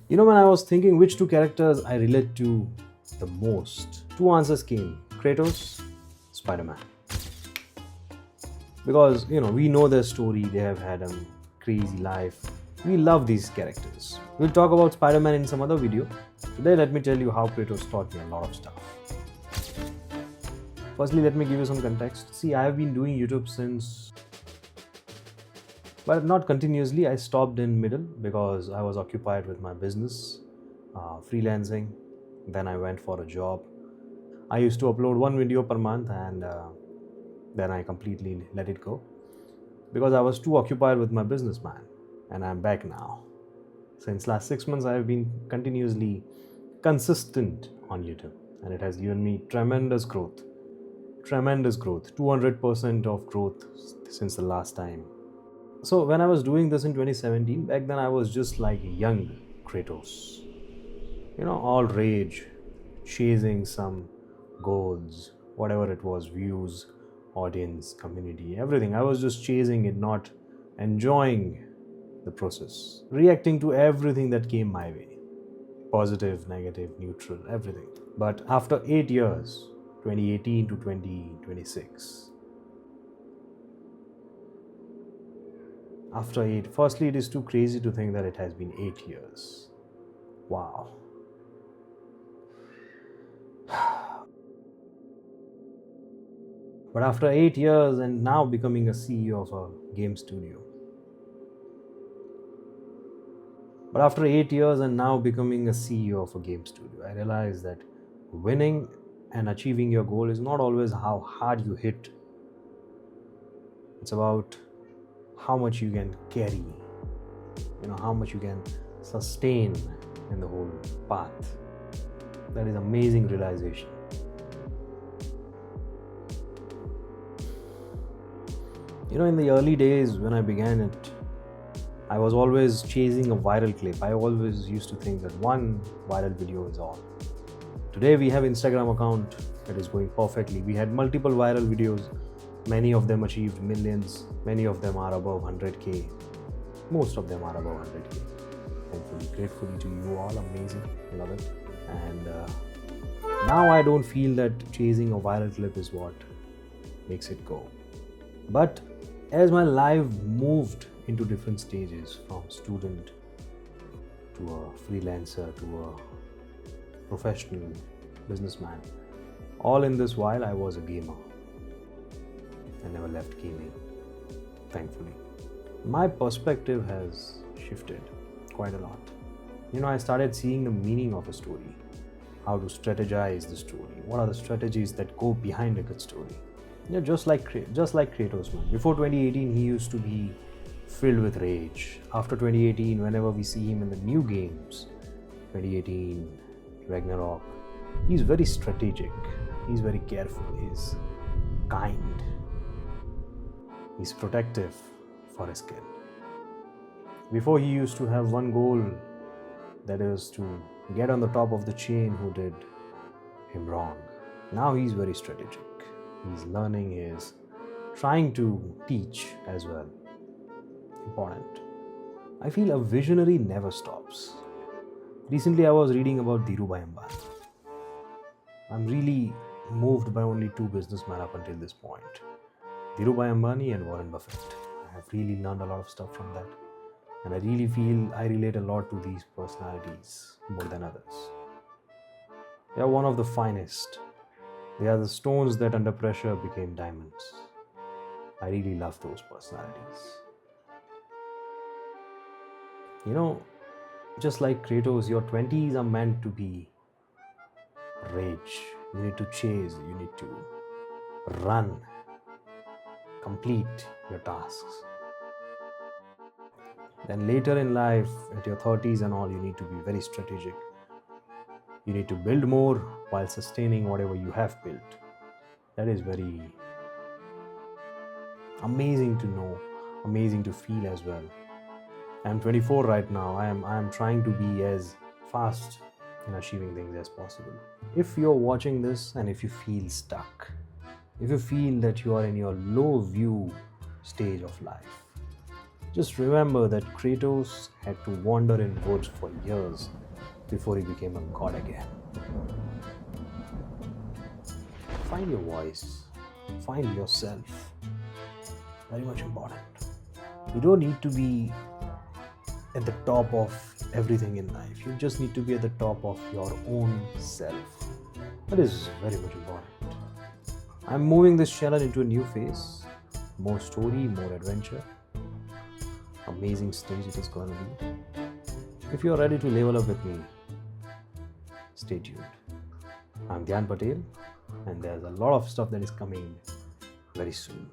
When I was thinking which two characters I relate to the most, two answers came: Kratos, Spider Man. Because, we know their story, they have had a crazy life. We love these characters. We'll talk about Spider Man in some other video. Today, let me tell you how Kratos taught me a lot of stuff. Firstly, let me give you some context. See, I have been doing YouTube since, but not continuously. I stopped in middle because I was occupied with my business, freelancing. Then I went for a job. I used to upload one video per month, and then I completely let it go because I was too occupied with my business, man. And I'm back now. Since last 6 months, I have been continuously consistent on YouTube, and it has given me tremendous growth. Tremendous growth, 200% of growth since the last time. So when I was doing this in 2017, back then I was just like young Kratos. All rage, chasing some goals, whatever it was, views, audience, community, everything. I was just chasing it, not enjoying the process, reacting to everything that came my way: positive, negative, neutral, everything. But after 8 years, 2018 to 2026, after eight, firstly, it is too crazy to think that it has been 8 years. Wow. But after 8 years and now becoming a CEO of a game studio, I realized that winning and achieving your goal is not always how hard you hit. It's about how much you can carry, how much you can sustain in the whole path. That is amazing realization. In the early days when I began it, I was always chasing a viral clip. I always used to think that one viral video is all. Today we have Instagram account that is going perfectly. We had multiple viral videos. Many of them achieved millions. Many of them are above 100k. Most of them are above 100k. Thankfully, gratefully to you all. Amazing. Love it. And now I don't feel that chasing a viral clip is what makes it go. But as my life moved into different stages, from student to a freelancer to a professional businessman, all in this while I was a gamer. I never left gaming, thankfully. My perspective has shifted quite a lot. I started seeing the meaning of a story, how to strategize the story, what are the strategies that go behind a good story. Just like Kratos, man. Before 2018, he used to be filled with rage. After 2018, whenever we see him in the new games, 2018, Ragnarok, he's very strategic. He's very careful. He's kind. He's protective for his kid. Before, he used to have one goal, that is to get on the top of the chain who did him wrong. Now he's very strategic. He's learning, he's trying to teach as well. Important. I feel a visionary never stops. Recently I was reading about Dhirubhai Ambani. I'm really moved by only two businessmen up until this point: Dhirubhai Ambani and Warren Buffett. I have really learned a lot of stuff from that. And I really feel I relate a lot to these personalities more than others. They are one of the finest. They are the stones that under pressure became diamonds. I really love those personalities. Just like Kratos, your 20s are meant to be rage. You need to chase, you need to run, complete your tasks. Then later in life, at your 30s and all, you need to be very strategic. You need to build more while sustaining whatever you have built. That is very amazing to know, amazing to feel as well. I'm 24 right now. I am trying to be as fast in achieving things as possible. If you're watching this and if you feel stuck, if you feel that you are in your low view stage of life, Just remember that Kratos had to wander in woods for years before he became a god again. Find your voice, find yourself. Very much important. You don't need to be at the top of everything in life. You just need to be at the top of your own self. That is very much important. I'm moving this channel into a new phase. More story, more adventure. Amazing stage it is going to be. If you are ready to level up with me, stay tuned. I'm Dhyan Patel, and there's a lot of stuff that is coming very soon.